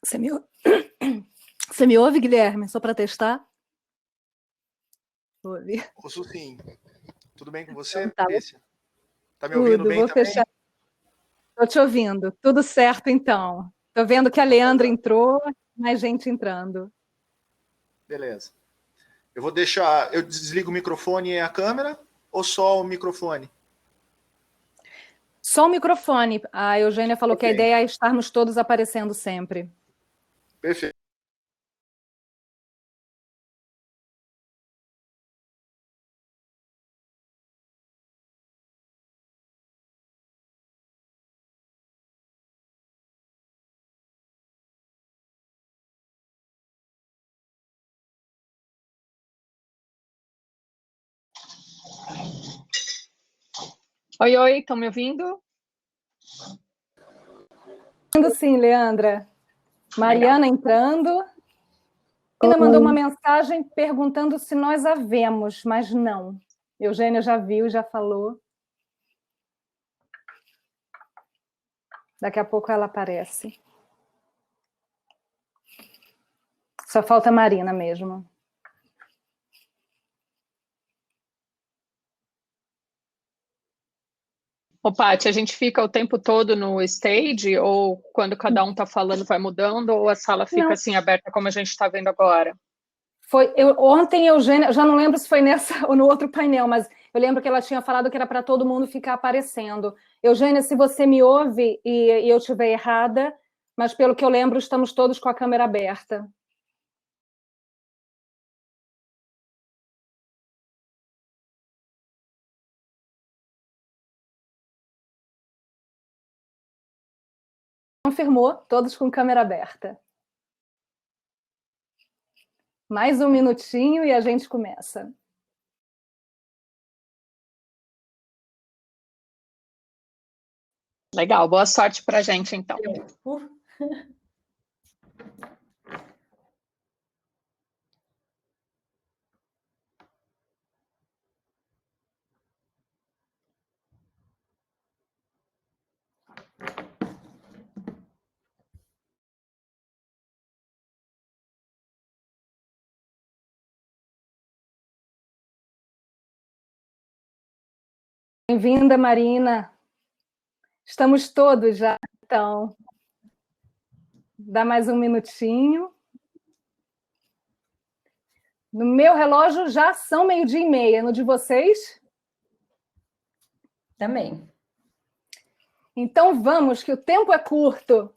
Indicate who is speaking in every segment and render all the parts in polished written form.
Speaker 1: Você me, Você me ouve, Guilherme? Só para testar? Ouve.
Speaker 2: Ouço sim. Tudo bem com você,
Speaker 1: Então, tá.
Speaker 2: Patrícia? Tá me ouvindo bem
Speaker 1: Vou
Speaker 2: também?
Speaker 1: fechar. Estou te ouvindo. Tudo certo, então. Estou vendo que a Leandra entrou, mais gente entrando.
Speaker 2: Beleza. Eu vou deixar... Eu desligo o microfone e a câmera ou só o microfone?
Speaker 1: Só o microfone. A Eugênia falou que a
Speaker 2: Ok.
Speaker 1: ideia é estarmos todos aparecendo sempre.
Speaker 2: Perfeito.
Speaker 3: Oi, oi, estão me ouvindo?
Speaker 1: Ouvindo sim, Leandra. Mariana
Speaker 3: Legal.
Speaker 1: entrando. Ana mandou uma mensagem perguntando se nós a vemos, mas não. Eugênia já viu, já falou. Daqui a pouco ela aparece. Só falta a Marina mesmo.
Speaker 3: Ô, Paty, a gente fica o tempo todo no stage ou quando cada um está falando vai mudando ou a sala fica
Speaker 1: Não.
Speaker 3: assim aberta como a gente está vendo agora?
Speaker 1: Ontem, Eugênia, já não lembro se foi nessa ou no outro painel, mas eu lembro que ela tinha falado que era para todo mundo ficar aparecendo. Eugênia, se você me ouve e eu estiver errada, mas pelo que eu lembro, estamos todos com a câmera aberta. Confirmou, todos com câmera aberta. Mais um minutinho e a gente começa.
Speaker 3: Legal, boa sorte para a gente, então.
Speaker 1: Bem-vinda, Marina. Estamos todos já, então. Dá mais um minutinho. No meu relógio já são 12:30. No de vocês?
Speaker 4: Também.
Speaker 1: Então vamos, que o tempo é curto.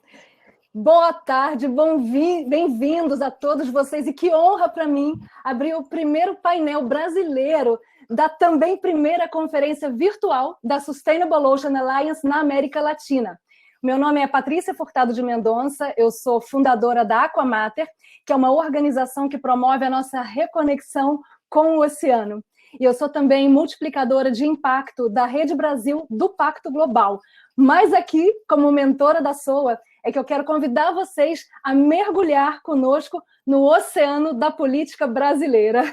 Speaker 1: Boa tarde, bem-vindos a todos vocês. E que honra para mim abrir o primeiro painel brasileiro da também primeira conferência virtual da Sustainable Ocean Alliance na América Latina. Meu nome é Patrícia Furtado de Mendonça, eu sou fundadora da Aquamater, que é uma organização que promove a nossa reconexão com o oceano. E eu sou também multiplicadora de impacto da Rede Brasil do Pacto Global. Mas aqui, como mentora da SOA, é que eu quero convidar vocês a mergulhar conosco no oceano da política brasileira.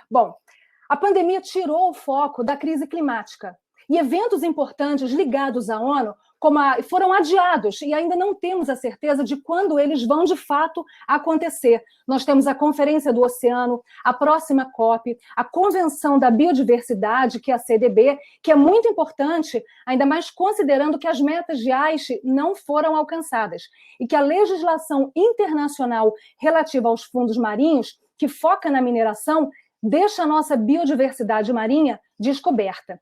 Speaker 1: Bom, a pandemia tirou o foco da crise climática e eventos importantes ligados à ONU foram adiados e ainda não temos a certeza de quando eles vão, de fato, acontecer. Nós temos a Conferência do Oceano, a próxima COP, a Convenção da Biodiversidade, que é a CDB, que é muito importante, ainda mais considerando que as metas de Aichi não foram alcançadas e que a legislação internacional relativa aos fundos marinhos, que foca na mineração, deixa a nossa biodiversidade marinha descoberta.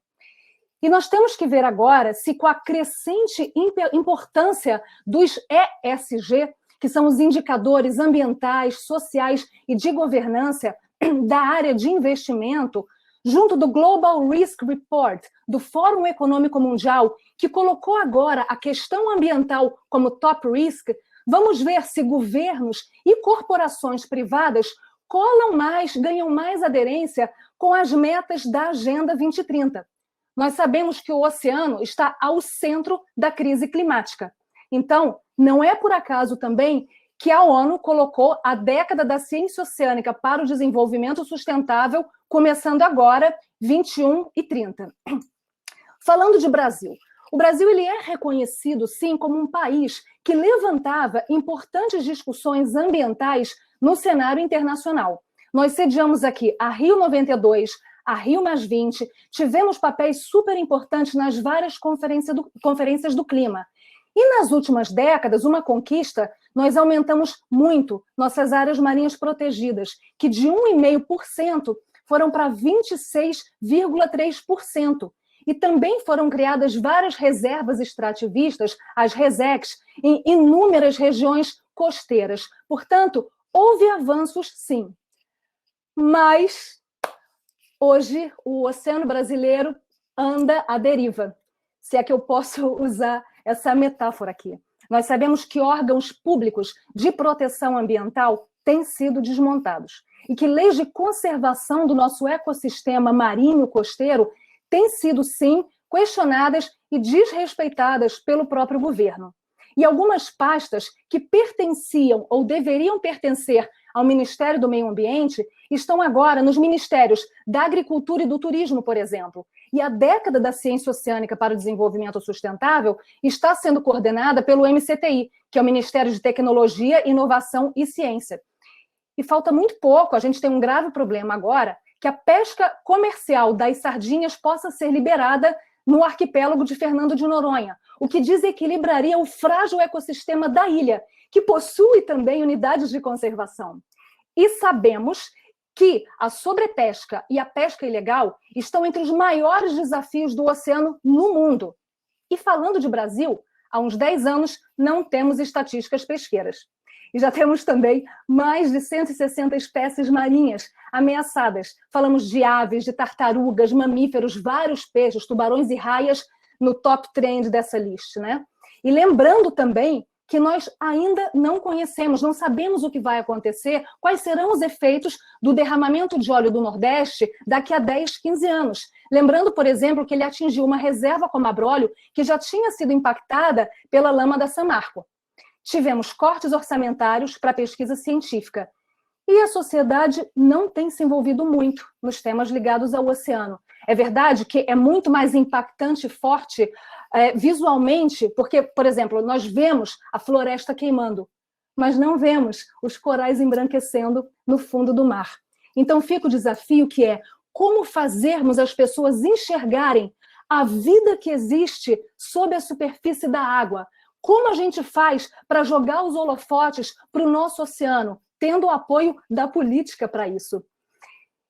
Speaker 1: E nós temos que ver agora se, com a crescente importância dos ESG, que são os indicadores ambientais, sociais e de governança da área de investimento, junto do Global Risk Report, do Fórum Econômico Mundial, que colocou agora a questão ambiental como top risk, vamos ver se governos e corporações privadas colam mais, ganham mais aderência com as metas da Agenda 2030. Nós sabemos que o oceano está ao centro da crise climática. Então, não é por acaso também que a ONU colocou a década da ciência oceânica para o desenvolvimento sustentável, começando agora, 21 e 30. Falando de Brasil, o Brasil ele é reconhecido, sim, como um país que levantava importantes discussões ambientais no cenário internacional. Nós sediamos aqui a Rio 92, a Rio +20, tivemos papéis super importantes nas várias conferências do clima. E nas últimas décadas, uma conquista, nós aumentamos muito nossas áreas marinhas protegidas, que de 1,5% foram para 26,3%. E também foram criadas várias reservas extrativistas, as RESECs, em inúmeras regiões costeiras. Portanto, houve avanços, sim. Mas, hoje, o oceano brasileiro anda à deriva, se é que eu posso usar essa metáfora aqui. Nós sabemos que órgãos públicos de proteção ambiental têm sido desmontados e que leis de conservação do nosso ecossistema marinho costeiro têm sido, sim, questionadas e desrespeitadas pelo próprio governo. E algumas pastas que pertenciam ou deveriam pertencer ao Ministério do Meio Ambiente estão agora nos ministérios da Agricultura e do Turismo, por exemplo. E a década da ciência oceânica para o desenvolvimento sustentável está sendo coordenada pelo MCTI, que é o Ministério de Tecnologia, Inovação e Ciência. E falta muito pouco, a gente tem um grave problema agora, que a pesca comercial das sardinhas possa ser liberada no arquipélago de Fernando de Noronha, o que desequilibraria o frágil ecossistema da ilha, que possui também unidades de conservação. E sabemos que a sobrepesca e a pesca ilegal estão entre os maiores desafios do oceano no mundo. E falando de Brasil, há uns 10 anos não temos estatísticas pesqueiras. E já temos também mais de 160 espécies marinhas ameaçadas. Falamos de aves, de tartarugas, mamíferos, vários peixes, tubarões e raias no top trend dessa lista, né? E lembrando também que nós ainda não conhecemos, não sabemos o que vai acontecer, quais serão os efeitos do derramamento de óleo do Nordeste daqui a 10, 15 anos. Lembrando, por exemplo, que ele atingiu uma reserva como a Brolio, que já tinha sido impactada pela lama da Samarco. Tivemos cortes orçamentários para pesquisa científica. E a sociedade não tem se envolvido muito nos temas ligados ao oceano. É verdade que é muito mais impactante e forte visualmente, porque, por exemplo, nós vemos a floresta queimando, mas não vemos os corais embranquecendo no fundo do mar. Então fica o desafio que é como fazermos as pessoas enxergarem a vida que existe sob a superfície da água. Como a gente faz para jogar os holofotes para o nosso oceano, tendo o apoio da política para isso?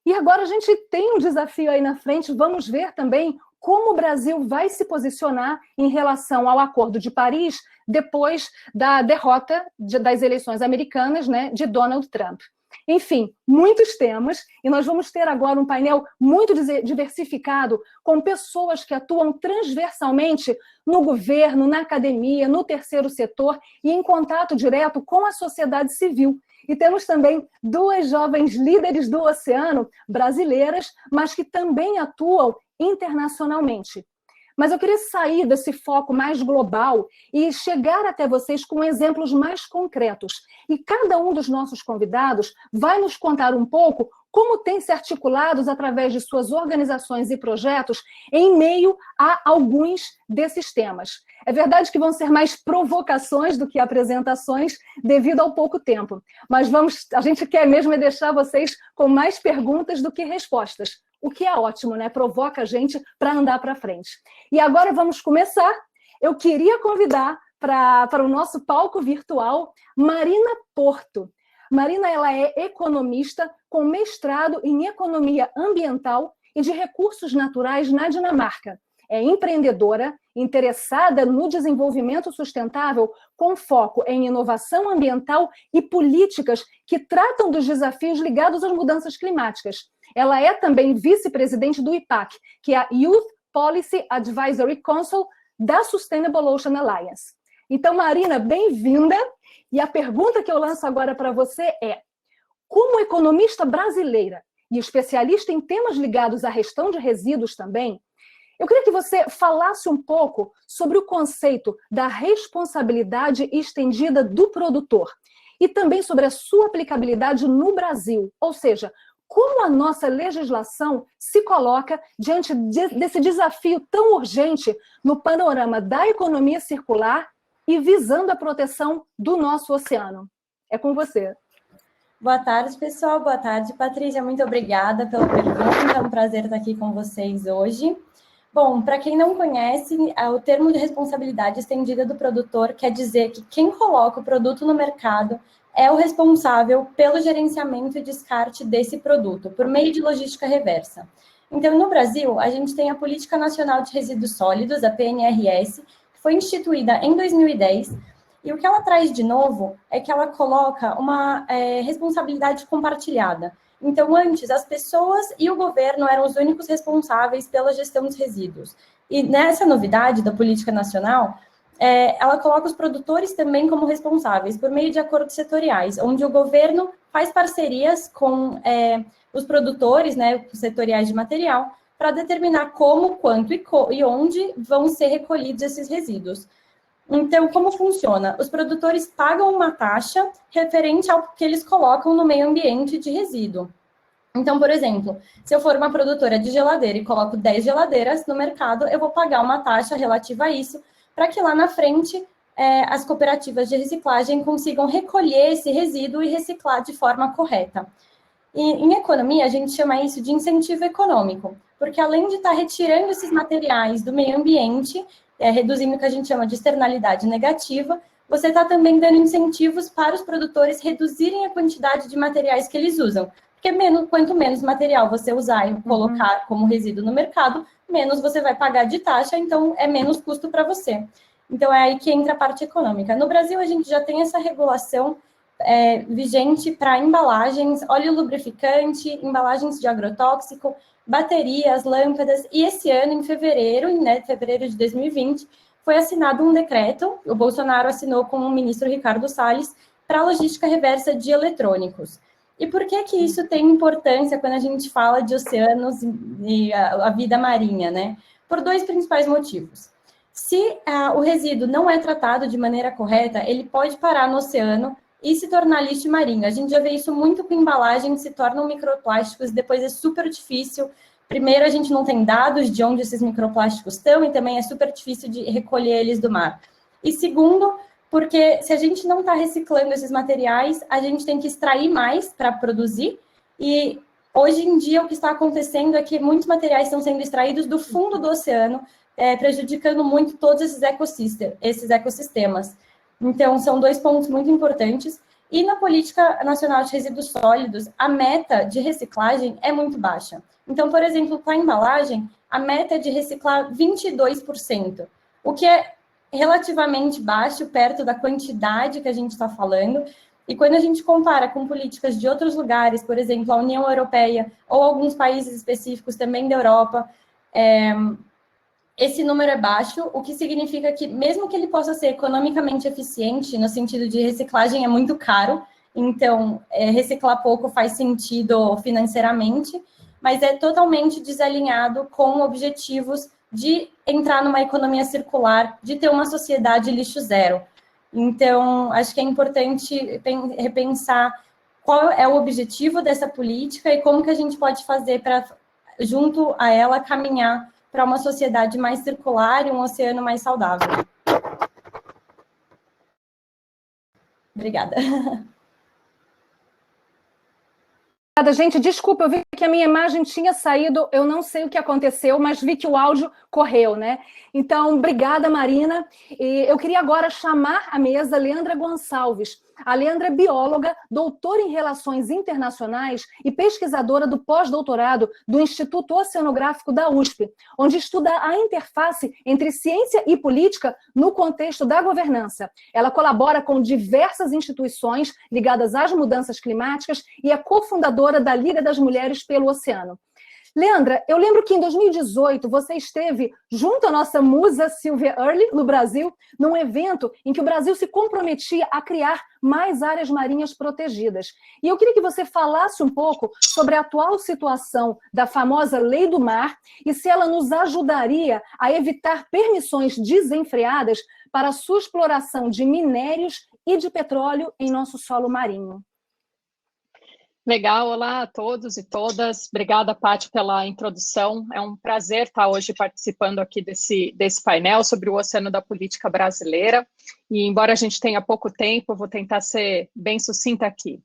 Speaker 1: E agora a gente tem um desafio aí na frente, vamos ver também como o Brasil vai se posicionar em relação ao Acordo de Paris depois da derrota das eleições americanas, né, de Donald Trump. Enfim, muitos temas, e nós vamos ter agora um painel muito diversificado, com pessoas que atuam transversalmente no governo, na academia, no terceiro setor e em contato direto com a sociedade civil. E temos também duas jovens líderes do oceano, brasileiras, mas que também atuam internacionalmente. Mas eu queria sair desse foco mais global e chegar até vocês com exemplos mais concretos. E cada um dos nossos convidados vai nos contar um pouco como tem se articulados através de suas organizações e projetos em meio a alguns desses temas. É verdade que vão ser mais provocações do que apresentações devido ao pouco tempo, mas a gente quer mesmo é deixar vocês com mais perguntas do que respostas, o que é ótimo, né? Provoca a gente para andar para frente. E agora vamos começar. Eu queria convidar para o nosso palco virtual Marina Porto. Marina ela é economista com mestrado em economia ambiental e de recursos naturais na Dinamarca. É empreendedora interessada no desenvolvimento sustentável com foco em inovação ambiental e políticas que tratam dos desafios ligados às mudanças climáticas. Ela é também vice-presidente do IPAC, que é a Youth Policy Advisory Council da Sustainable Ocean Alliance. Então, Marina, bem-vinda. E a pergunta que eu lanço agora para você é: como economista brasileira e especialista em temas ligados à gestão de resíduos também, eu queria que você falasse um pouco sobre o conceito da responsabilidade estendida do produtor e também sobre a sua aplicabilidade no Brasil, ou seja, como a nossa legislação se coloca diante desse desafio tão urgente no panorama da economia circular e visando a proteção do nosso oceano. É com você.
Speaker 4: Boa tarde, pessoal. Boa tarde, Patrícia. Muito obrigada pela pergunta. É um prazer estar aqui com vocês hoje. Bom, para quem não conhece, o termo de responsabilidade estendida do produtor quer dizer que quem coloca o produto no mercado é o responsável pelo gerenciamento e descarte desse produto, por meio de logística reversa. Então, no Brasil, a gente tem a Política Nacional de Resíduos Sólidos, a PNRS, que foi instituída em 2010, e o que ela traz de novo é que ela coloca uma responsabilidade compartilhada. Então, antes, as pessoas e o governo eram os únicos responsáveis pela gestão dos resíduos. E nessa novidade da Política Nacional, ela coloca os produtores também como responsáveis, por meio de acordos setoriais, onde o governo faz parcerias com os produtores, né, setoriais de material, para determinar como, quanto e onde vão ser recolhidos esses resíduos. Então, como funciona? Os produtores pagam uma taxa referente ao que eles colocam no meio ambiente de resíduo. Então, por exemplo, se eu for uma produtora de geladeira e coloco 10 geladeiras no mercado, eu vou pagar uma taxa relativa a isso, para que lá na frente as cooperativas de reciclagem consigam recolher esse resíduo e reciclar de forma correta. E em economia, a gente chama isso de incentivo econômico, porque além de estar retirando esses materiais do meio ambiente, reduzindo o que a gente chama de externalidade negativa, você está também dando incentivos para os produtores reduzirem a quantidade de materiais que eles usam. Porque quanto menos material você usar e colocar como resíduo no mercado, menos você vai pagar de taxa, então é menos custo para você. Então é aí que entra a parte econômica. No Brasil, a gente já tem essa regulação vigente para embalagens, óleo lubrificante, embalagens de agrotóxico, baterias, lâmpadas, e esse ano, em fevereiro, fevereiro de 2020, foi assinado um decreto, o Bolsonaro assinou com o ministro Ricardo Salles, para a logística reversa de eletrônicos. E por que isso tem importância quando a gente fala de oceanos e a vida marinha, né? Por dois principais motivos. Se o resíduo não é tratado de maneira correta, ele pode parar no oceano e se tornar lixo marinho. A gente já vê isso muito com embalagem, se tornam microplásticos, depois é super difícil. Primeiro, a gente não tem dados de onde esses microplásticos estão e também é super difícil de recolher eles do mar. E segundo, porque se a gente não está reciclando esses materiais, a gente tem que extrair mais para produzir. E hoje em dia o que está acontecendo é que muitos materiais estão sendo extraídos do fundo do oceano, prejudicando muito todos esses ecossistemas. Então, são dois pontos muito importantes. E na Política Nacional de Resíduos Sólidos, a meta de reciclagem é muito baixa. Então, por exemplo, para a embalagem, a meta é de reciclar 22%, o que é relativamente baixo, perto da quantidade que a gente está falando. E quando a gente compara com políticas de outros lugares, por exemplo, a União Europeia ou alguns países específicos também da Europa, esse número é baixo, o que significa que, mesmo que ele possa ser economicamente eficiente, no sentido de reciclagem é muito caro, então reciclar pouco faz sentido financeiramente, mas é totalmente desalinhado com objetivos de entrar numa economia circular, de ter uma sociedade lixo zero. Então, acho que é importante repensar qual é o objetivo dessa política e como que a gente pode fazer para, junto a ela, caminhar para uma sociedade mais circular e um oceano mais saudável. Obrigada.
Speaker 1: Gente, desculpa, eu vi que a minha imagem tinha saído, eu não sei o que aconteceu, mas vi que o áudio correu, né? Então, obrigada, Marina. E eu queria agora chamar à mesa Leandra Gonçalves. A Leandra é bióloga, doutora em Relações Internacionais e pesquisadora do pós-doutorado do Instituto Oceanográfico da USP, onde estuda a interface entre ciência e política no contexto da governança. Ela colabora com diversas instituições ligadas às mudanças climáticas e é cofundadora da Liga das Mulheres pelo Oceano. Leandra, eu lembro que em 2018 você esteve junto à nossa musa Sylvia Earle, no Brasil, num evento em que o Brasil se comprometia a criar mais áreas marinhas protegidas. E eu queria que você falasse um pouco sobre a atual situação da famosa Lei do Mar e se ela nos ajudaria a evitar permissões desenfreadas para a sua exploração de minérios e de petróleo em nosso solo marinho.
Speaker 3: Legal, olá a todos e todas. Obrigada, Paty, pela introdução. É um prazer estar hoje participando aqui desse painel sobre o Oceano da Política Brasileira. E embora a gente tenha pouco tempo, eu vou tentar ser bem sucinta aqui.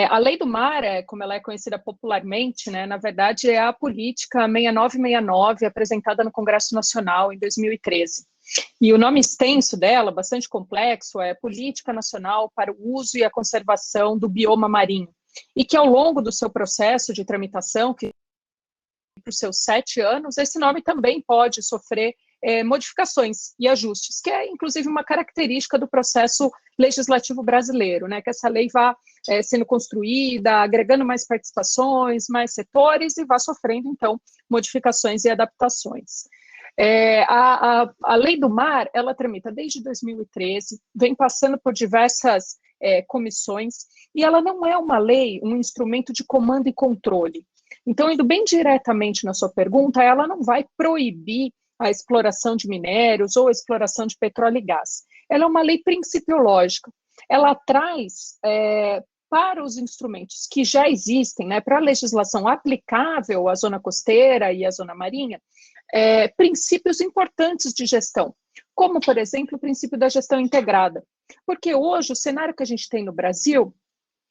Speaker 3: A Lei do Mar, como ela é conhecida popularmente, né, na verdade é a Política 6969, apresentada no Congresso Nacional em 2013. E o nome extenso dela, bastante complexo, é Política Nacional para o Uso e a Conservação do Bioma Marinho. E que ao longo do seu processo de tramitação, que para os seus 7 anos, esse nome também pode sofrer modificações e ajustes, que é inclusive uma característica do processo legislativo brasileiro, né? Que essa lei vá sendo construída, agregando mais participações, mais setores e vá sofrendo, então, modificações e adaptações. A Lei do Mar, ela tramita desde 2013, vem passando por diversas comissões, e ela não é uma lei, um instrumento de comando e controle. Então, indo bem diretamente na sua pergunta, ela não vai proibir a exploração de minérios ou a exploração de petróleo e gás. Ela é uma lei principiológica. Ela traz para os instrumentos que já existem, né, para a legislação aplicável à zona costeira e à zona marinha, princípios importantes de gestão, como, por exemplo, o princípio da gestão integrada. Porque hoje o cenário que a gente tem no Brasil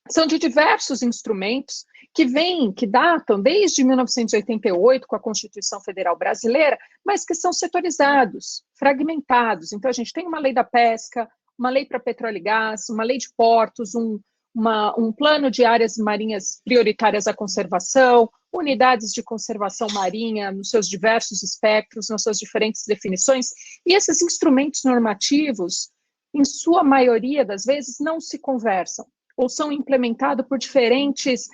Speaker 3: são de diversos instrumentos que datam desde 1988, com a Constituição Federal Brasileira, mas que são setorizados, fragmentados. Então, a gente tem uma lei da pesca, uma lei para petróleo e gás, uma lei de portos, um plano de áreas marinhas prioritárias à conservação, unidades de conservação marinha nos seus diversos espectros, nas suas diferentes definições, e esses instrumentos normativos, em sua maioria das vezes, não se conversam, ou são implementados por diferentes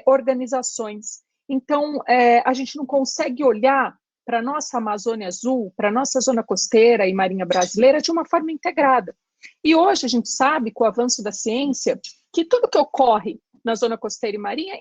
Speaker 3: organizações. Então, a gente não consegue olhar para a nossa Amazônia Azul, para a nossa zona costeira e marinha brasileira de uma forma integrada. E hoje a gente sabe, com o avanço da ciência, que tudo que ocorre na zona costeira e marinha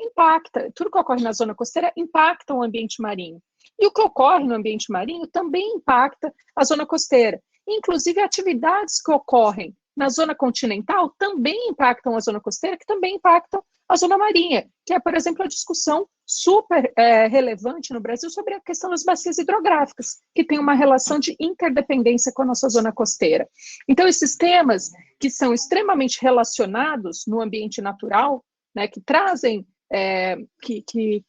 Speaker 3: tudo que ocorre na zona costeira impacta o ambiente marinho. E o que ocorre no ambiente marinho também impacta a zona costeira. Inclusive, atividades que ocorrem na zona continental também impactam a zona costeira, que também impactam a zona marinha, que é, por exemplo, a discussão super relevante no Brasil sobre a questão das bacias hidrográficas, que tem uma relação de interdependência com a nossa zona costeira. Então, esses temas que são extremamente relacionados no ambiente natural, né, que trazem, que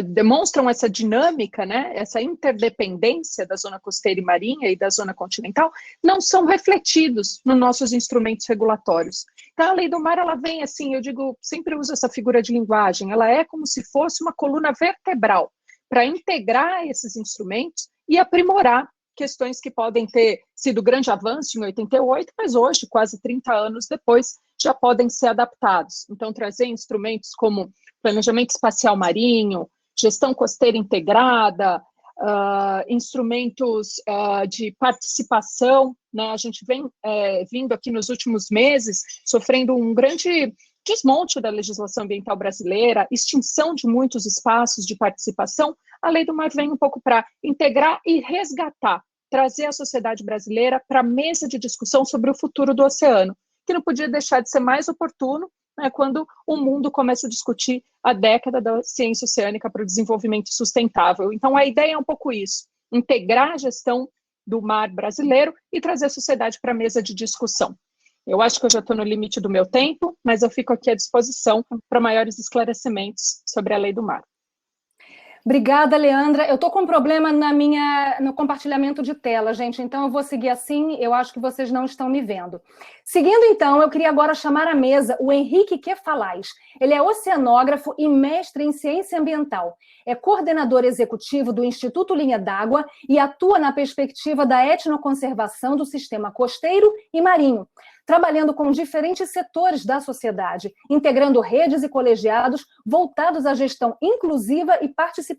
Speaker 3: demonstram essa dinâmica, né, essa interdependência da zona costeira e marinha e da zona continental, não são refletidos nos nossos instrumentos regulatórios. Então, a Lei do Mar, ela vem assim, eu digo, sempre uso essa figura de linguagem, ela é como se fosse uma coluna vertebral para integrar esses instrumentos e aprimorar questões que podem ter sido grande avanço em 88, mas hoje, quase 30 anos depois, já podem ser adaptados. Então, trazer instrumentos como planejamento espacial marinho, gestão costeira integrada, instrumentos de participação, né? A gente vem vindo aqui nos últimos meses sofrendo um grande desmonte da legislação ambiental brasileira, extinção de muitos espaços de participação. A Lei do Mar vem um pouco para integrar e resgatar, trazer a sociedade brasileira para a mesa de discussão sobre o futuro do oceano, que não podia deixar de ser mais oportuno, né, quando o mundo começa a discutir a década da ciência oceânica para o desenvolvimento sustentável. Então, a ideia é um pouco isso, integrar a gestão do mar brasileiro e trazer a sociedade para a mesa de discussão. Eu acho que eu já estou no limite do meu tempo, mas eu fico aqui à disposição para maiores esclarecimentos sobre a Lei do Mar.
Speaker 1: Obrigada, Leandra. Eu estou com um problema no compartilhamento de tela, gente, então eu vou seguir assim, eu acho que vocês não estão me vendo. Seguindo, então, eu queria agora chamar à mesa o Henrique Quefalais. Ele é oceanógrafo e mestre em ciência ambiental. É coordenador executivo do Instituto Linha d'Água e atua na perspectiva da etnoconservação do sistema costeiro e marinho, trabalhando com diferentes setores da sociedade, integrando redes e colegiados voltados à gestão inclusiva e participativa.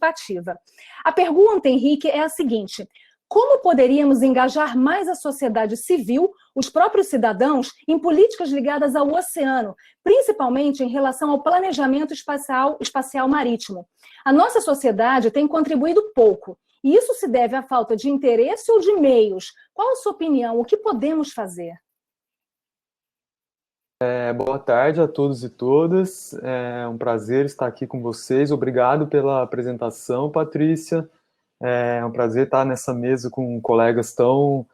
Speaker 1: A pergunta, Henrique, é a seguinte: como poderíamos engajar mais a sociedade civil, os próprios cidadãos, em políticas ligadas ao oceano, principalmente em relação ao planejamento espacial marítimo? A nossa sociedade tem contribuído pouco, e isso se deve à falta de interesse ou de meios. Qual a sua opinião? O que podemos fazer?
Speaker 5: Boa tarde a todos e todas, é um prazer estar aqui com vocês, obrigado pela apresentação, Patrícia, é um prazer estar nessa mesa com colegas tão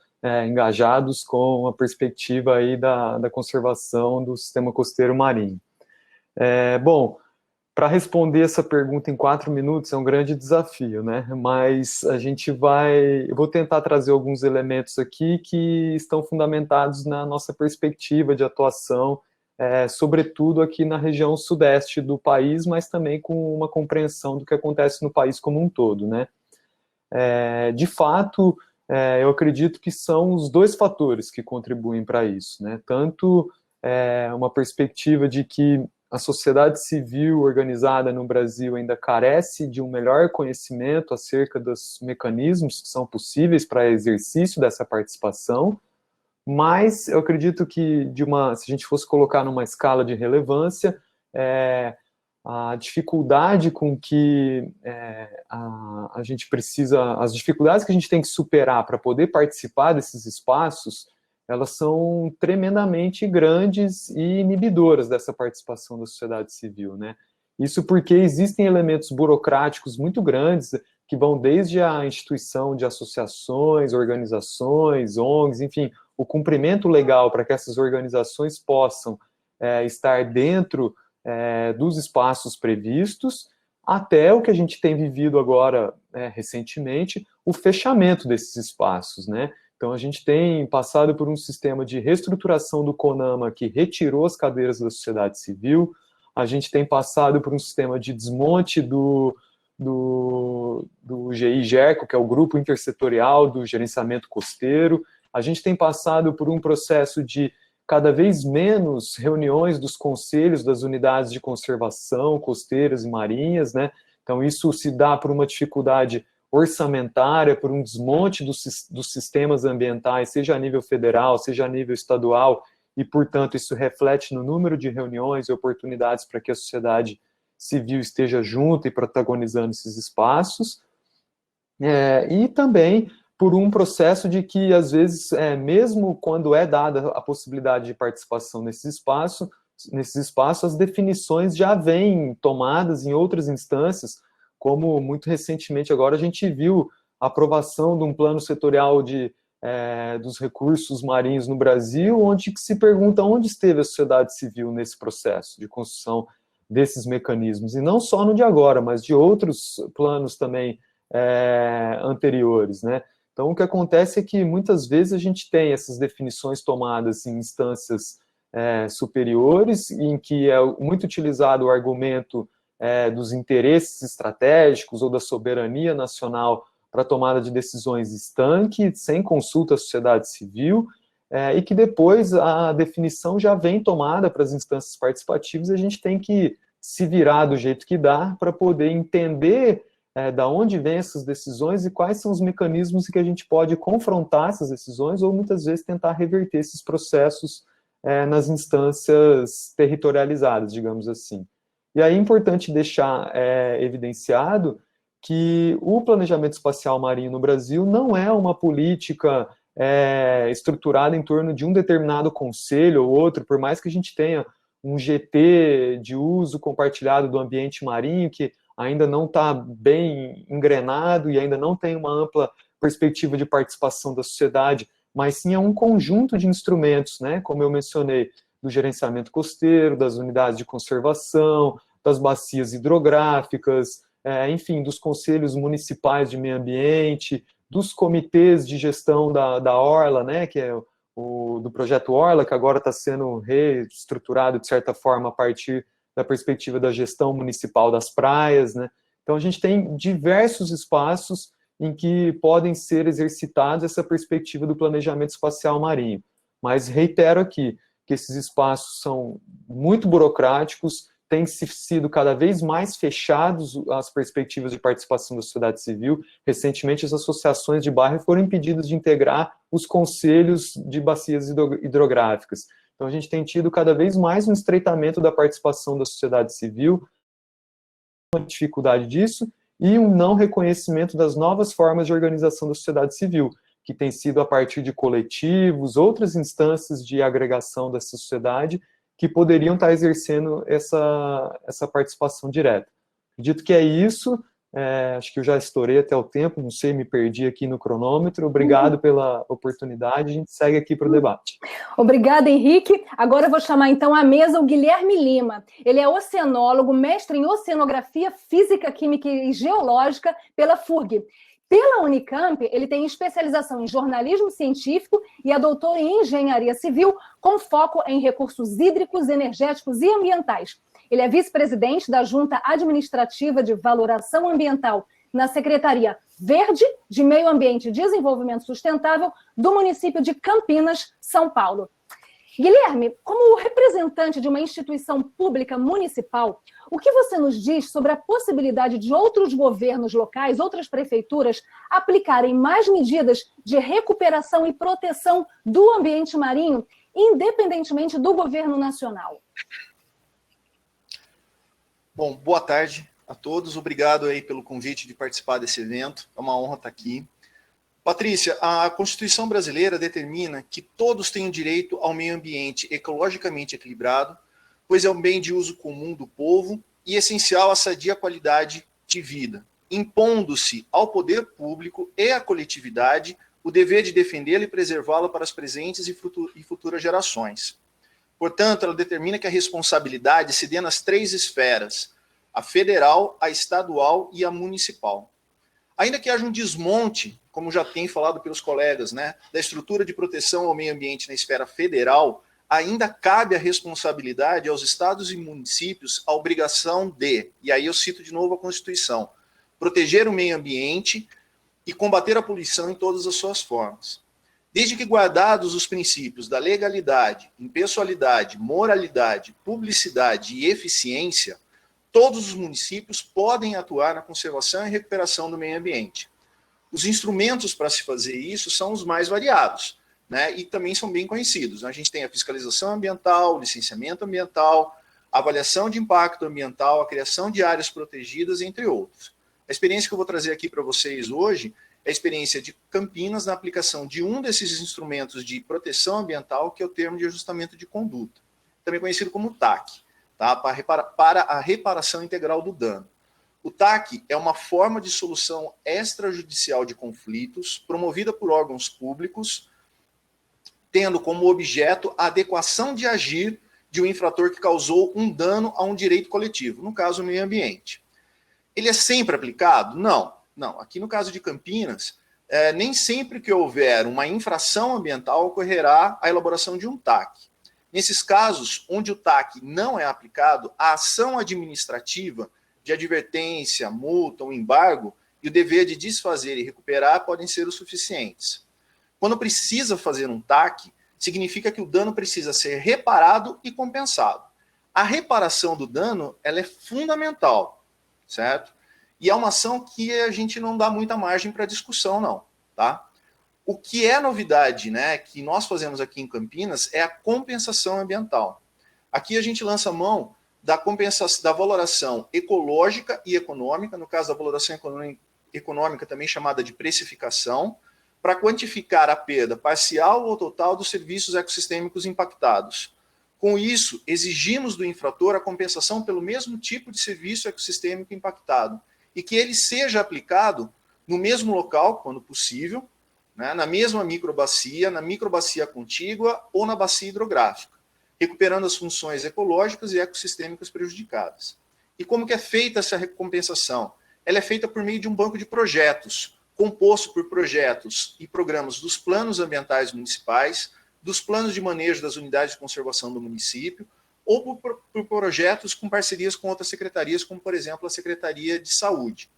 Speaker 5: engajados com a perspectiva aí da conservação do sistema costeiro marinho. Bom, para responder essa pergunta em 4 minutos é um grande desafio, né? Mas eu vou tentar trazer alguns elementos aqui que estão fundamentados na nossa perspectiva de atuação, sobretudo aqui na região sudeste do país, mas também com uma compreensão do que acontece no país como um todo, né? De fato, eu acredito que são os 2 fatores que contribuem para isso, né? Tanto uma perspectiva de que a sociedade civil organizada no Brasil ainda carece de um melhor conhecimento acerca dos mecanismos que são possíveis para exercício dessa participação, mas eu acredito que, se a gente fosse colocar numa escala de relevância, a dificuldade com que a gente precisa, as dificuldades que a gente tem que superar para poder participar desses espaços, elas são tremendamente grandes e inibidoras dessa participação da sociedade civil, né? Isso porque existem elementos burocráticos muito grandes que vão desde a instituição de associações, organizações, ONGs, enfim, o cumprimento legal para que essas organizações possam estar dentro dos espaços previstos, até o que a gente tem vivido agora, recentemente, o fechamento desses espaços, né? Então, a gente tem passado por um sistema de reestruturação do CONAMA que retirou as cadeiras da sociedade civil, a gente tem passado por um sistema de desmonte do GI-GERCO, que é o Grupo Intersetorial do Gerenciamento Costeiro, a gente tem passado por um processo de cada vez menos reuniões dos conselhos das unidades de conservação costeiras e marinhas, né? Então, isso se dá por uma dificuldade orçamentária, por um desmonte dos sistemas ambientais, seja a nível federal, seja a nível estadual, e, portanto, isso reflete no número de reuniões e oportunidades para que a sociedade civil esteja junto e protagonizando esses espaços, e também por um processo de que, às vezes, mesmo quando é dada a possibilidade de participação nesses espaços, as definições já vêm tomadas em outras instâncias, como muito recentemente agora a gente viu a aprovação de um plano setorial dos recursos marinhos no Brasil, onde se pergunta onde esteve a sociedade civil nesse processo de construção desses mecanismos, e não só no de agora, mas de outros planos também anteriores, né? Então, o que acontece é que muitas vezes a gente tem essas definições tomadas em instâncias superiores, em que é muito utilizado o argumento dos interesses estratégicos ou da soberania nacional para a tomada de decisões estanque, sem consulta à sociedade civil, e que depois a definição já vem tomada para as instâncias participativas e a gente tem que se virar do jeito que dá para poder entender da onde vêm essas decisões e quais são os mecanismos que a gente pode confrontar essas decisões ou muitas vezes tentar reverter esses processos nas instâncias territorializadas, digamos assim. E aí é importante deixar evidenciado que o planejamento espacial marinho no Brasil não é uma política estruturada em torno de um determinado conselho ou outro, por mais que a gente tenha um GT de uso compartilhado do ambiente marinho, que ainda não está bem engrenado e ainda não tem uma ampla perspectiva de participação da sociedade, mas sim é um conjunto de instrumentos, né, como eu mencionei, do gerenciamento costeiro, das unidades de conservação, das bacias hidrográficas, enfim, dos conselhos municipais de meio ambiente, dos comitês de gestão da Orla, né, que é do projeto Orla, que agora está sendo reestruturado, de certa forma, a partir da perspectiva da gestão municipal das praias, né? Então, a gente tem diversos espaços em que podem ser exercitados essa perspectiva do planejamento espacial marinho. Mas reitero aqui que esses espaços são muito burocráticos, têm sido cada vez mais fechados as perspectivas de participação da sociedade civil. Recentemente, as associações de bairro foram impedidas de integrar os conselhos de bacias hidrográficas. Então, a gente tem tido cada vez mais um estreitamento da participação da sociedade civil, uma dificuldade disso, e um não reconhecimento das novas formas de organização da sociedade civil, que tem sido a partir de coletivos, outras instâncias de agregação dessa sociedade, que poderiam estar exercendo essa participação direta. Acredito que é isso, acho que eu já estourei até o tempo, não sei, me perdi aqui no cronômetro. Obrigado pela oportunidade, a gente segue aqui para o debate.
Speaker 1: Obrigada, Henrique. Agora eu vou chamar então à mesa o Guilherme Lima. Ele é oceanólogo, mestre em oceanografia, física, química e geológica pela FURG. Pela Unicamp, ele tem especialização em jornalismo científico e é doutor em engenharia civil, com foco em recursos hídricos, energéticos e ambientais. Ele é vice-presidente da Junta Administrativa de Valoração Ambiental na Secretaria Verde de Meio Ambiente e Desenvolvimento Sustentável do município de Campinas, São Paulo. Guilherme, como representante de uma instituição pública municipal, o que você nos diz sobre a possibilidade de outros governos locais, outras prefeituras, aplicarem mais medidas de recuperação e proteção do ambiente marinho, independentemente do governo nacional?
Speaker 2: Bom, boa tarde a todos. Obrigado aí pelo convite de participar desse evento. É uma honra estar aqui. Patrícia, a Constituição brasileira determina que todos têm o direito ao meio ambiente ecologicamente equilibrado, pois é um bem de uso comum do povo e essencial à sadia qualidade de vida, impondo-se ao poder público e à coletividade o dever de defendê-la e preservá-la para as presentes e futuras gerações. Portanto, ela determina que a responsabilidade se dê nas 3 esferas, a federal, a estadual e a municipal. Ainda que haja um desmonte, como já tem falado pelos colegas, né, da estrutura de proteção ao meio ambiente na esfera federal, ainda cabe a responsabilidade aos estados e municípios a obrigação de, e aí eu cito de novo a Constituição, proteger o meio ambiente e combater a poluição em todas as suas formas. Desde que guardados os princípios da legalidade, impessoalidade, moralidade, publicidade e eficiência, todos os municípios podem atuar na conservação e recuperação do meio ambiente. Os instrumentos para se fazer isso são os mais variados, né, e também são bem conhecidos. A gente tem a fiscalização ambiental, licenciamento ambiental, avaliação de impacto ambiental, a criação de áreas protegidas, entre outros. A experiência que eu vou trazer aqui para vocês hoje é a experiência de Campinas na aplicação de um desses instrumentos de proteção ambiental, que é o termo de ajustamento de conduta, também conhecido como TAC, tá? Para a reparação integral do dano. O TAC é uma forma de solução extrajudicial de conflitos promovida por órgãos públicos, tendo como objeto a adequação de agir de um infrator que causou um dano a um direito coletivo, no caso, o meio ambiente. Ele é sempre aplicado? Não. Aqui no caso de Campinas, nem sempre que houver uma infração ambiental ocorrerá a elaboração de um TAC. Nesses casos, onde o TAC não é aplicado, a ação administrativa de advertência, multa ou embargo e o dever de desfazer e recuperar podem ser os suficientes. Quando precisa fazer um TAC, significa que o dano precisa ser reparado e compensado. A reparação do dano, ela é fundamental, certo? E é uma ação que a gente não dá muita margem para discussão, não, tá? O que é novidade, né, que nós fazemos aqui em Campinas é a compensação ambiental. Aqui a gente lança mão da compensação, da valoração ecológica e econômica, no caso da valoração econômica também chamada de precificação, para quantificar a perda parcial ou total dos serviços ecossistêmicos impactados. Com isso, exigimos do infrator a compensação pelo mesmo tipo de serviço ecossistêmico impactado e que ele seja aplicado no mesmo local, quando possível, né, na mesma microbacia, na microbacia contígua ou na bacia hidrográfica, recuperando as funções ecológicas e ecossistêmicas prejudicadas. E como que é feita essa recompensação? ela é feita por meio de um banco de projetos, composto por projetos e programas dos planos ambientais municipais, dos planos de manejo das unidades de conservação do município, ou por projetos com parcerias com outras secretarias, como, por exemplo, a Secretaria de Saúde,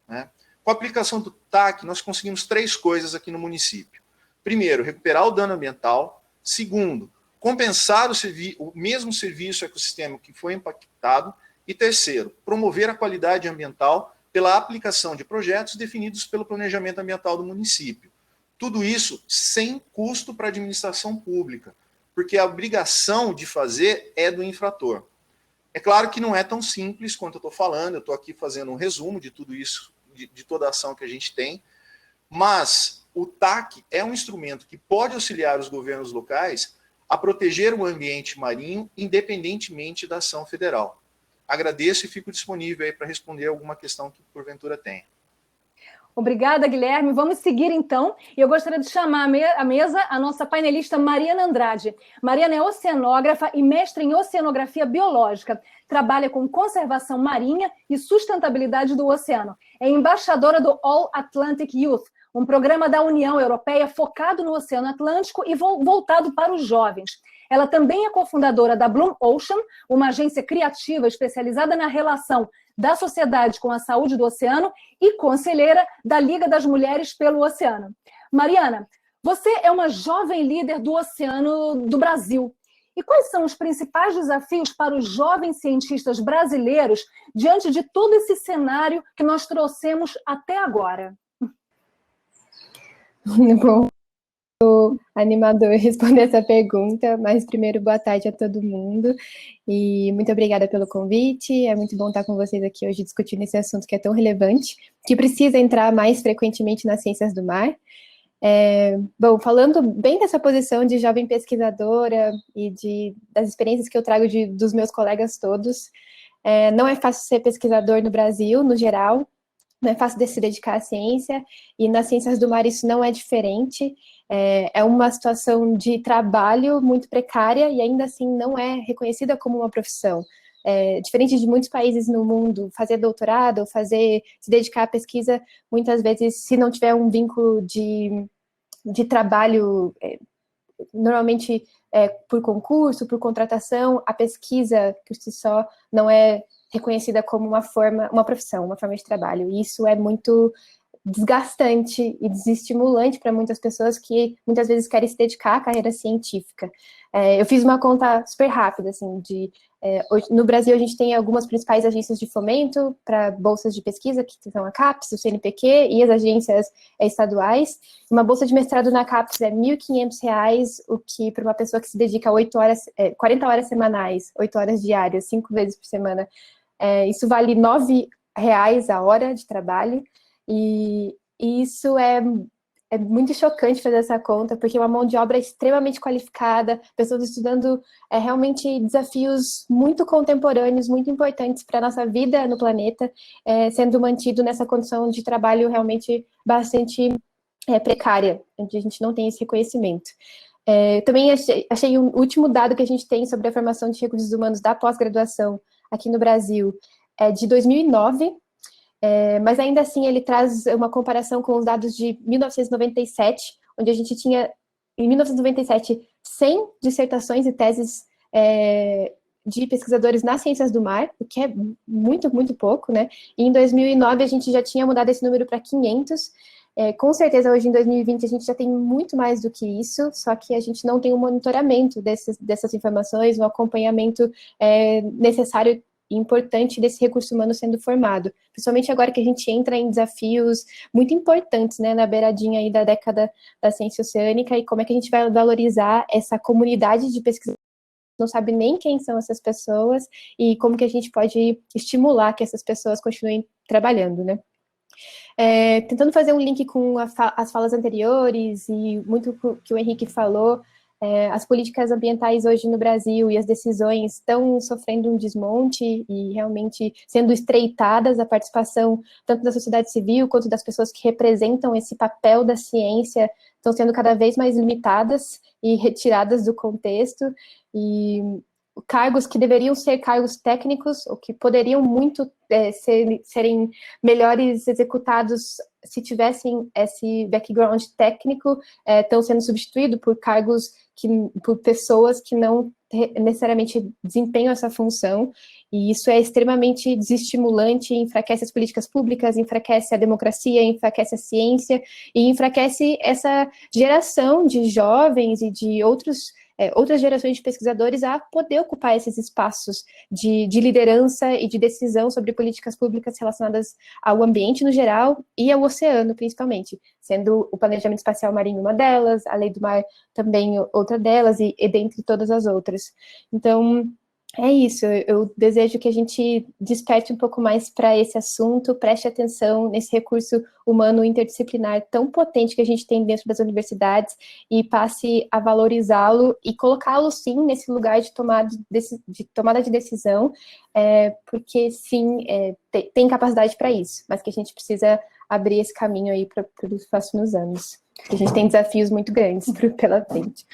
Speaker 2: né? Com a aplicação do TAC, nós conseguimos 3 coisas aqui no município. Primeiro, recuperar o dano ambiental. Segundo, compensar o mesmo serviço ecossistêmico que foi impactado. E terceiro, promover a qualidade ambiental pela aplicação de projetos definidos pelo planejamento ambiental do município. Tudo isso sem custo para a administração pública, porque a obrigação de fazer é do infrator. É claro que não é tão simples quanto eu estou falando, eu estou aqui fazendo um resumo de tudo isso, de toda a ação que a gente tem, mas o TAC é um instrumento que pode auxiliar os governos locais a proteger o ambiente marinho, independentemente da ação federal. Agradeço e fico disponível aí para responder alguma questão que porventura tenha.
Speaker 1: Obrigada, Guilherme. Vamos seguir, então. E eu gostaria de chamar à mesa a nossa painelista Mariana Andrade. Mariana é oceanógrafa e mestre em oceanografia biológica. Trabalha com conservação marinha e sustentabilidade do oceano. É embaixadora do All Atlantic Youth, um programa da União Europeia focado no Oceano Atlântico e voltado para os jovens. Ela também é cofundadora da Bloom Ocean, uma agência criativa especializada na relação da sociedade com a saúde do oceano e conselheira da Liga das Mulheres pelo Oceano. Mariana, você é uma jovem líder do oceano do Brasil. E quais são os principais desafios para os jovens cientistas brasileiros diante de todo esse cenário que nós trouxemos até agora?
Speaker 6: Bom, animador responder essa pergunta, mas primeiro, boa tarde a todo mundo, e muito obrigada pelo convite, é muito bom estar com vocês aqui hoje discutindo esse assunto que é tão relevante, que precisa entrar mais frequentemente nas ciências do mar. Bom, falando bem dessa posição de jovem pesquisadora e das experiências que eu trago dos meus colegas todos, não é fácil ser pesquisador no Brasil, no geral, não é fácil de se dedicar à ciência, e nas ciências do mar isso não é diferente. É uma situação de trabalho muito precária e ainda assim não é reconhecida como uma profissão. Diferente de muitos países no mundo, fazer doutorado ou se dedicar à pesquisa, muitas vezes, se não tiver um vínculo de trabalho, normalmente por concurso, por contratação, a pesquisa por si só não é reconhecida como uma profissão, uma forma de trabalho. E isso é muito desgastante e desestimulante para muitas pessoas que muitas vezes querem se dedicar à carreira científica. Eu fiz uma conta super rápida, assim, hoje, no Brasil a gente tem algumas principais agências de fomento para bolsas de pesquisa, que são a CAPES, o CNPq e as agências estaduais. Uma bolsa de mestrado na CAPES é R$ 1.500, o que para uma pessoa que se dedica a 40 horas semanais, 8 horas diárias, 5 vezes por semana, isso vale R$ 9 a hora de trabalho. E isso é muito chocante fazer essa conta, porque é uma mão de obra extremamente qualificada, pessoas estudando realmente desafios muito contemporâneos, muito importantes para a nossa vida no planeta, sendo mantido nessa condição de trabalho realmente bastante precária, onde a gente não tem esse reconhecimento. Também achei um último dado que a gente tem sobre a formação de recursos humanos da pós-graduação aqui no Brasil, de 2009, mas ainda assim ele traz uma comparação com os dados de 1997, onde a gente tinha, em 1997, 100 dissertações e teses de pesquisadores nas ciências do mar, o que é muito, muito pouco, né? E em 2009 a gente já tinha mudado esse número para 500. Com certeza hoje em 2020 a gente já tem muito mais do que isso, só que a gente não tem um monitoramento dessas informações, um acompanhamento necessário e importante desse recurso humano sendo formado, principalmente agora que a gente entra em desafios muito importantes, né, na beiradinha aí da década da ciência oceânica, e como é que a gente vai valorizar essa comunidade de pesquisadores, não sabe nem quem são essas pessoas, e como que a gente pode estimular que essas pessoas continuem trabalhando, né. Tentando fazer um link com as falas anteriores e muito que o Henrique falou, as políticas ambientais hoje no Brasil e as decisões estão sofrendo um desmonte e realmente sendo estreitadas, a participação tanto da sociedade civil quanto das pessoas que representam esse papel da ciência estão sendo cada vez mais limitadas e retiradas do contexto, e cargos que deveriam ser cargos técnicos, ou que poderiam muito serem melhores executados se tivessem esse background técnico, estão sendo substituídos por cargos, por pessoas que não necessariamente desempenham essa função, e isso é extremamente desestimulante, enfraquece as políticas públicas, enfraquece a democracia, enfraquece a ciência, e enfraquece essa geração de jovens e de outras gerações de pesquisadores a poder ocupar esses espaços de liderança e de decisão sobre políticas públicas relacionadas ao ambiente no geral e ao oceano, principalmente, sendo o planejamento espacial marinho uma delas, a lei do mar também outra delas, e dentre todas as outras. Então, é isso, eu desejo que a gente desperte um pouco mais para esse assunto, preste atenção nesse recurso humano interdisciplinar tão potente que a gente tem dentro das universidades e passe a valorizá-lo e colocá-lo, sim, nesse lugar de tomada de decisão, porque, sim, tem capacidade para isso, mas que a gente precisa abrir esse caminho aí para os próximos anos. A gente tem desafios muito grandes pela frente.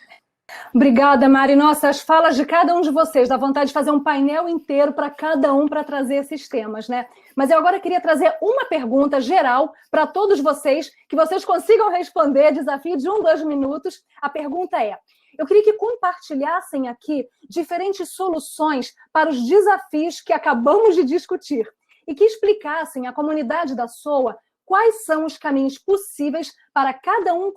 Speaker 1: Obrigada, Mari. Nossa, as falas de cada um de vocês, dá vontade de fazer um painel inteiro para cada um para trazer esses temas, né? Mas eu agora queria trazer uma pergunta geral para todos vocês, que vocês consigam responder, desafio de 2 minutos. A pergunta é: eu queria que compartilhassem aqui diferentes soluções para os desafios que acabamos de discutir e que explicassem à comunidade da SOA quais são os caminhos possíveis para cada um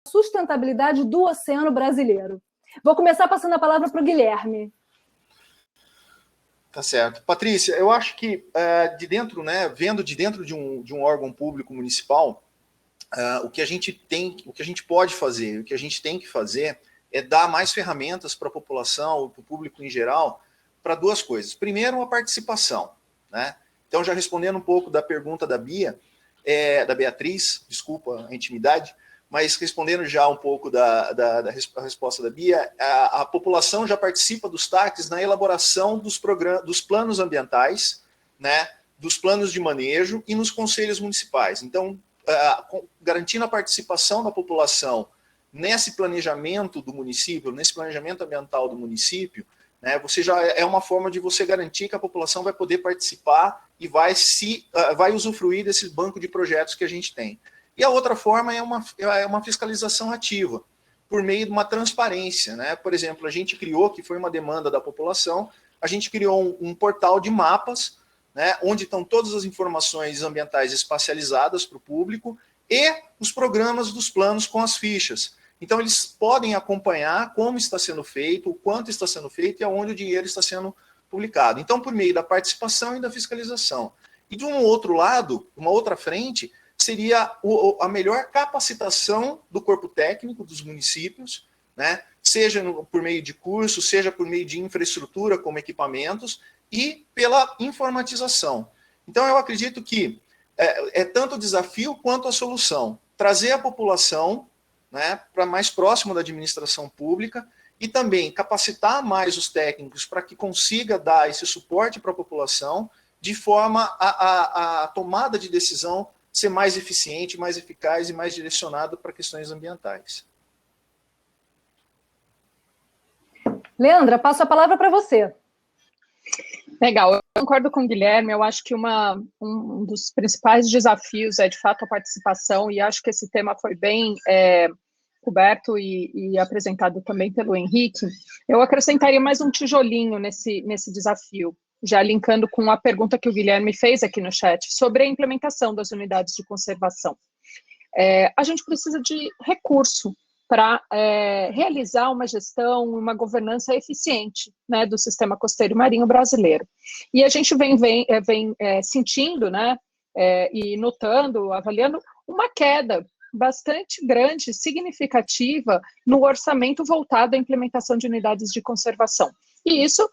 Speaker 1: sustentabilidade do oceano brasileiro. Vou começar passando a palavra para o Guilherme.
Speaker 2: Tá certo. Patrícia, eu acho que de dentro, né, vendo de dentro de um órgão público municipal, o que a gente pode fazer, o que a gente tem que fazer é dar mais ferramentas para a população, para o público em geral, para 2 coisas. Primeiro, a participação, né? Então, já respondendo um pouco da pergunta da da Beatriz, desculpa a intimidade, mas respondendo já um pouco da resposta da Bia, a população já participa dos TACs na elaboração dos planos ambientais, né, dos planos de manejo e nos conselhos municipais. Então, garantindo a participação da população nesse planejamento do município, nesse planejamento ambiental do município, né, você já é uma forma de você garantir que a população vai poder participar e vai usufruir desse banco de projetos que a gente tem. E a outra forma é uma fiscalização ativa, por meio de uma transparência, né? Por exemplo, a gente criou, que foi uma demanda da população, a gente criou um portal de mapas, né, onde estão todas as informações ambientais espacializadas para o público e os programas dos planos com as fichas. Então, eles podem acompanhar como está sendo feito, o quanto está sendo feito e aonde o dinheiro está sendo publicado. Então, por meio da participação e da fiscalização. E de um outro lado, uma outra frente, seria a melhor capacitação do corpo técnico dos municípios, né? Seja por meio de cursos, seja por meio de infraestrutura como equipamentos e pela informatização. Então, eu acredito que é tanto o desafio quanto a solução. Trazer a população, né, para mais próximo da administração pública e também capacitar mais os técnicos para que consiga dar esse suporte para a população de forma a tomada de decisão ser mais eficiente, mais eficaz e mais direcionado para questões ambientais.
Speaker 1: Leandra, passo a palavra para você.
Speaker 3: Legal, eu concordo com o Guilherme, eu acho que um dos principais desafios é, de fato, a participação, e acho que esse tema foi bem coberto e apresentado também pelo Henrique. Eu acrescentaria mais um tijolinho nesse desafio, já linkando com a pergunta que o Guilherme fez aqui no chat, sobre a implementação das unidades de conservação. A gente precisa de recurso para realizar uma gestão, uma governança eficiente, né, do sistema costeiro e marinho brasileiro. E a gente vem sentindo, né, e notando, avaliando uma queda bastante grande, significativa, no orçamento voltado à implementação de unidades de conservação. E isso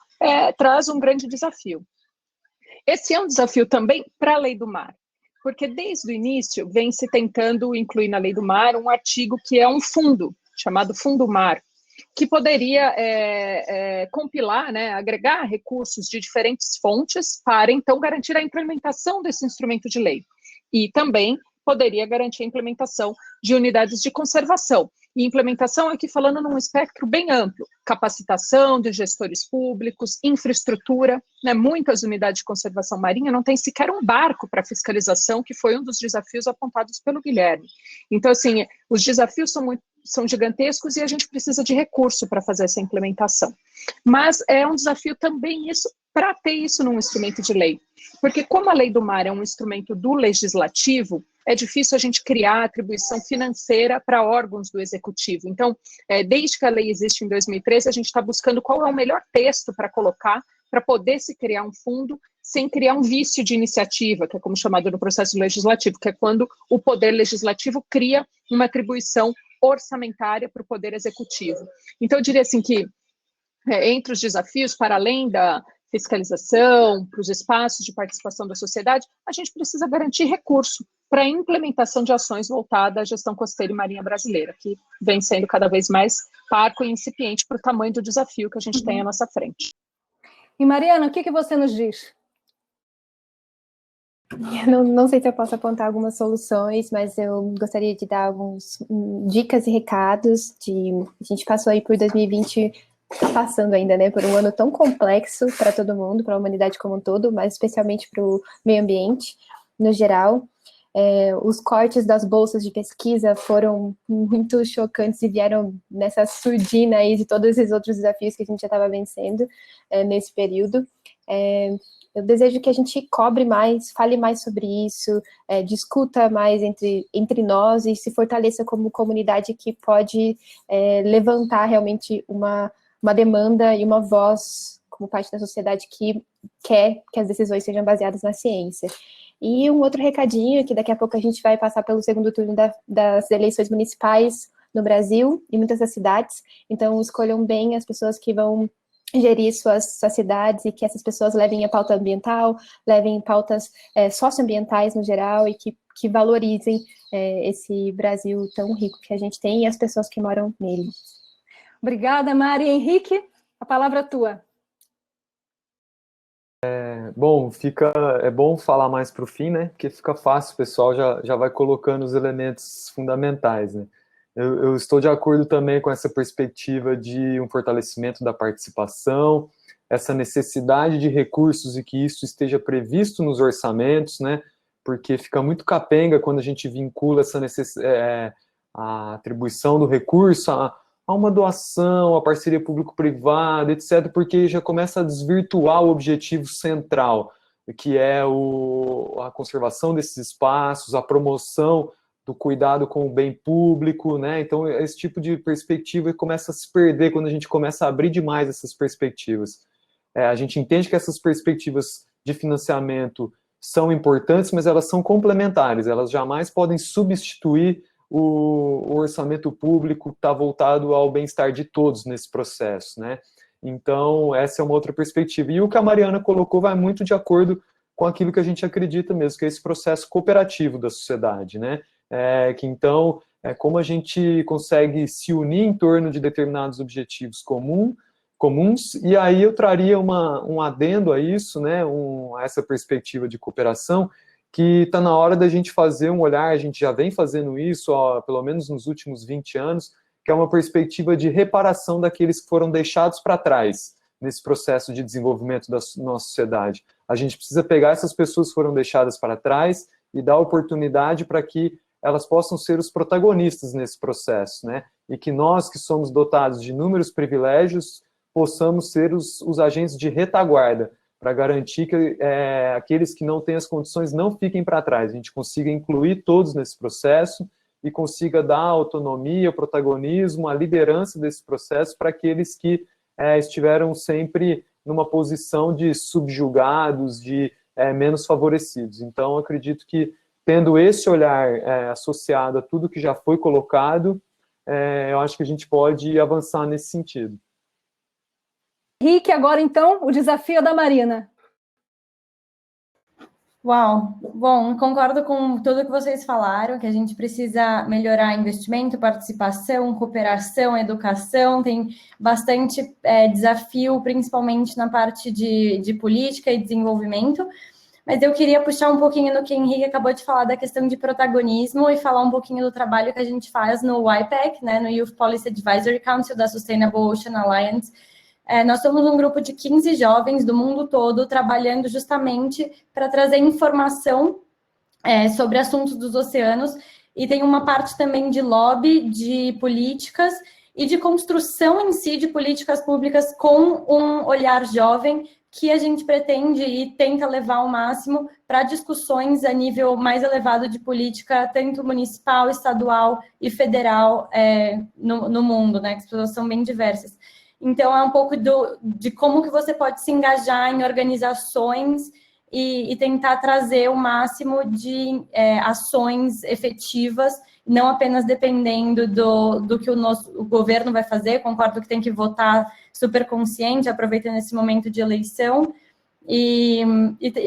Speaker 3: traz um grande desafio. Esse é um desafio também para a Lei do Mar, porque desde o início vem se tentando incluir na Lei do Mar um artigo que é um fundo, chamado Fundo Mar, que poderia compilar, né, agregar recursos de diferentes fontes para, então, garantir a implementação desse instrumento de lei. E também poderia garantir a implementação de unidades de conservação. E implementação aqui falando num espectro bem amplo, capacitação de gestores públicos, infraestrutura, né? Muitas unidades de conservação marinha não têm sequer um barco para fiscalização, que foi um dos desafios apontados pelo Guilherme. Então, assim, os desafios são gigantescos e a gente precisa de recurso para fazer essa implementação. Mas é um desafio também isso, para ter isso num instrumento de lei. Porque como a Lei do Mar é um instrumento do legislativo, é difícil a gente criar atribuição financeira para órgãos do executivo. Então, desde que a lei existe em 2013, a gente está buscando qual é o melhor texto para colocar, para poder se criar um fundo sem criar um vício de iniciativa, que é como chamado no processo legislativo, que é quando o poder legislativo cria uma atribuição orçamentária para o poder executivo. Então, eu diria assim que, entre os desafios, para além da fiscalização, para os espaços de participação da sociedade, a gente precisa garantir recurso para a implementação de ações voltadas à gestão costeira e marinha brasileira, que vem sendo cada vez mais parco e incipiente para o tamanho do desafio que a gente tem à nossa frente.
Speaker 1: E Mariana, o que você nos diz?
Speaker 6: Não sei se eu posso apontar algumas soluções, mas eu gostaria de dar algumas dicas e recados. A gente passou aí por 2020, está passando ainda, né, por um ano tão complexo para todo mundo, para a humanidade como um todo, mas especialmente para o meio ambiente, no geral. Os cortes das bolsas de pesquisa foram muito chocantes e vieram nessa surdina aí de todos esses outros desafios que a gente já estava vencendo nesse período. Eu desejo que a gente cobre mais, fale mais sobre isso, discuta mais entre nós e se fortaleça como comunidade que pode levantar realmente uma demanda e uma voz como parte da sociedade que quer que as decisões sejam baseadas na ciência. E um outro recadinho, que daqui a pouco a gente vai passar pelo segundo turno das eleições municipais no Brasil, em muitas das cidades, então escolham bem as pessoas que vão gerir suas cidades e que essas pessoas levem a pauta ambiental, levem pautas socioambientais no geral e que valorizem esse Brasil tão rico que a gente tem e as pessoas que moram nele.
Speaker 1: Obrigada, Mari. Henrique, a palavra é tua.
Speaker 5: Bom, é bom falar mais para o fim, né? Porque fica fácil, o pessoal já vai colocando os elementos fundamentais, né? Eu estou de acordo também com essa perspectiva de um fortalecimento da participação, essa necessidade de recursos e que isso esteja previsto nos orçamentos, né? Porque fica muito capenga quando a gente vincula a atribuição do recurso a uma doação, a parceria público-privada, etc., porque já começa a desvirtuar o objetivo central, que é a conservação desses espaços, a promoção do cuidado com o bem público, né? Então, esse tipo de perspectiva começa a se perder quando a gente começa a abrir demais essas perspectivas. A gente entende que essas perspectivas de financiamento são importantes, mas elas são complementares, elas jamais podem substituir o orçamento público que está voltado ao bem-estar de todos nesse processo, né? Então, essa é uma outra perspectiva. E o que a Mariana colocou vai muito de acordo com aquilo que a gente acredita mesmo, que é esse processo cooperativo da sociedade, né? Que então, como a gente consegue se unir em torno de determinados objetivos comuns, e aí eu traria um adendo a isso, né? A essa perspectiva de cooperação, que está na hora da gente fazer um olhar, a gente já vem fazendo isso, pelo menos nos últimos 20 anos, que é uma perspectiva de reparação daqueles que foram deixados para trás nesse processo de desenvolvimento da nossa sociedade. A gente precisa pegar essas pessoas que foram deixadas para trás e dar oportunidade para que elas possam ser os protagonistas nesse processo, né? E que nós, que somos dotados de inúmeros privilégios, possamos ser os agentes de retaguarda, para garantir que aqueles que não têm as condições não fiquem para trás, a gente consiga incluir todos nesse processo e consiga dar autonomia, protagonismo, a liderança desse processo para aqueles que estiveram sempre numa posição de subjugados, de menos favorecidos. Então, acredito que, tendo esse olhar associado a tudo que já foi colocado, eu acho que a gente pode avançar nesse sentido.
Speaker 1: Henrique, agora então, o desafio da Marina.
Speaker 4: Uau, bom, concordo com tudo que vocês falaram, que a gente precisa melhorar investimento, participação, cooperação, educação, tem bastante desafio, principalmente na parte de política e desenvolvimento, mas eu queria puxar um pouquinho no que o Henrique acabou de falar da questão de protagonismo e falar um pouquinho do trabalho que a gente faz no YPAC, né, no Youth Policy Advisory Council da Sustainable Ocean Alliance. Nós somos um grupo de 15 jovens do mundo todo trabalhando justamente para trazer informação sobre assuntos dos oceanos, e tem uma parte também de lobby, de políticas e de construção em si de políticas públicas com um olhar jovem, que a gente pretende e tenta levar ao máximo para discussões a nível mais elevado de política, tanto municipal, estadual e federal no mundo, né? Que as pessoas são bem diversas. Então, é um pouco de como que você pode se engajar em organizações e tentar trazer o máximo de ações efetivas, não apenas dependendo do que o governo vai fazer. Concordo que tem que votar super consciente, aproveitando esse momento de eleição, e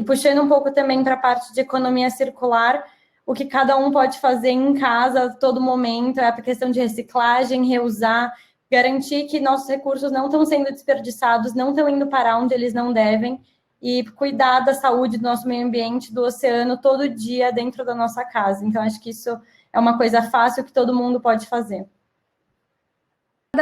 Speaker 4: puxando um pouco também para a parte de economia circular, o que cada um pode fazer em casa a todo momento, é a questão de reciclagem, reusar, garantir que nossos recursos não estão sendo desperdiçados, não estão indo para onde eles não devem, e cuidar da saúde do nosso meio ambiente, do oceano, todo dia dentro da nossa casa. Então, acho que isso é uma coisa fácil que todo mundo pode fazer.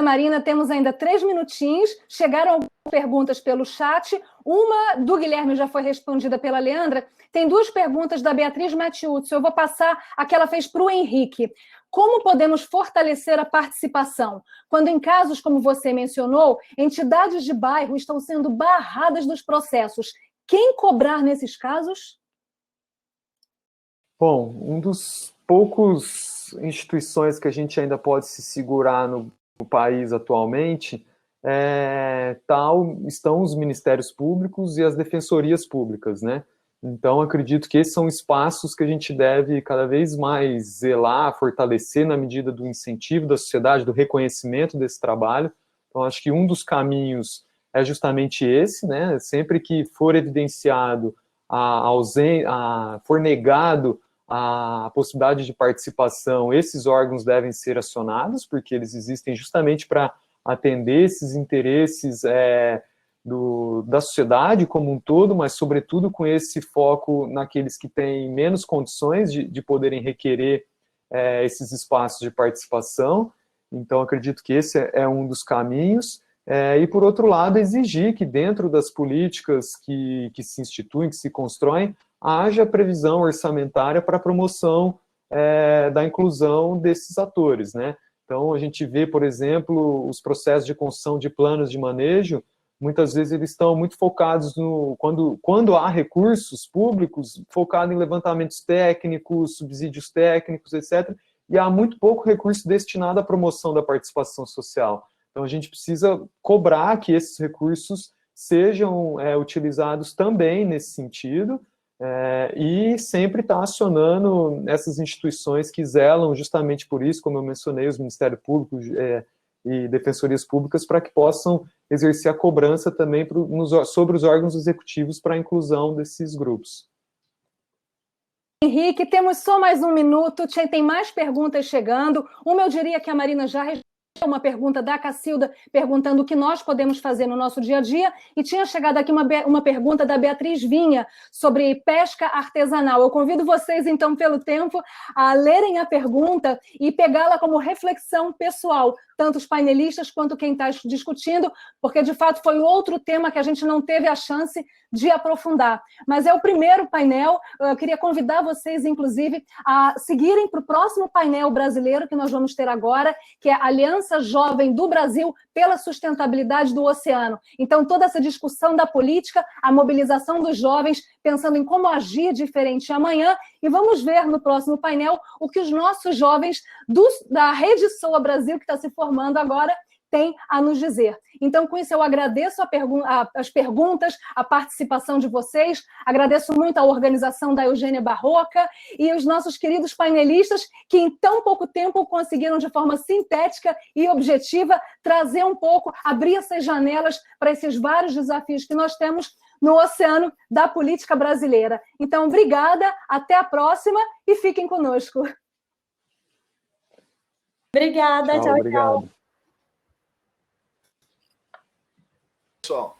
Speaker 1: Marina, temos ainda 3 minutinhos. Chegaram algumas perguntas pelo chat. Uma do Guilherme já foi respondida pela Leandra. Tem 2 perguntas da Beatriz Matiuzzo. Eu vou passar a que ela fez para o Henrique. Como podemos fortalecer a participação quando, em casos como você mencionou, entidades de bairro estão sendo barradas dos processos? Quem cobrar nesses casos?
Speaker 5: Bom, um dos poucos instituições que a gente ainda pode se segurar no país atualmente estão os ministérios públicos e as defensorias públicas, né? Então, acredito que esses são espaços que a gente deve cada vez mais zelar, fortalecer na medida do incentivo da sociedade, do reconhecimento desse trabalho. Então, acho que um dos caminhos é justamente esse, né? Sempre que for evidenciado for negado a possibilidade de participação, esses órgãos devem ser acionados, porque eles existem justamente para atender esses interesses da sociedade como um todo, mas sobretudo com esse foco naqueles que têm menos condições de poderem requerer esses espaços de participação. Então, acredito que esse é um dos caminhos. E, por outro lado, exigir que dentro das políticas que se instituem, que se constroem, haja previsão orçamentária para a promoção da inclusão desses atores, né? Então, a gente vê, por exemplo, os processos de construção de planos de manejo, muitas vezes eles estão muito focados quando há recursos públicos, focado em levantamentos técnicos, subsídios técnicos, etc., e há muito pouco recurso destinado à promoção da participação social. Então, a gente precisa cobrar que esses recursos sejam utilizados também nesse sentido, e sempre estar acionando essas instituições que zelam justamente por isso, como eu mencionei, os Ministérios Públicos e Defensorias Públicas, para que possam exercer a cobrança também sobre os órgãos executivos para a inclusão desses grupos.
Speaker 1: Henrique, temos só mais 1 minuto, tem mais perguntas chegando. Uma eu diria que a Marina já respondeu, uma pergunta da Cacilda perguntando o que nós podemos fazer no nosso dia a dia, e tinha chegado aqui uma pergunta da Beatriz Vinha sobre pesca artesanal. Eu convido vocês, então, pelo tempo, a lerem a pergunta e pegá-la como reflexão pessoal, tanto os painelistas quanto quem está discutindo, porque, de fato, foi outro tema que a gente não teve a chance de aprofundar. Mas é o primeiro painel. Eu queria convidar vocês, inclusive, a seguirem para o próximo painel brasileiro que nós vamos ter agora, que é a Aliança Jovem do Brasil pela Sustentabilidade do Oceano. Então, toda essa discussão da política, a mobilização dos jovens, pensando em como agir diferente amanhã, e vamos ver no próximo painel o que os nossos jovens da Rede SOA Brasil, que está se formando agora, tem a nos dizer. Então, com isso, eu agradeço as perguntas, a participação de vocês, agradeço muito a organização da Eugênia Barroca e os nossos queridos painelistas, que em tão pouco tempo conseguiram, de forma sintética e objetiva, trazer um pouco, abrir essas janelas para esses vários desafios que nós temos no oceano da política brasileira. Então, obrigada, até a próxima e fiquem conosco.
Speaker 4: Obrigada, tchau,
Speaker 5: Obrigado.
Speaker 4: tchau.
Speaker 2: Pessoal.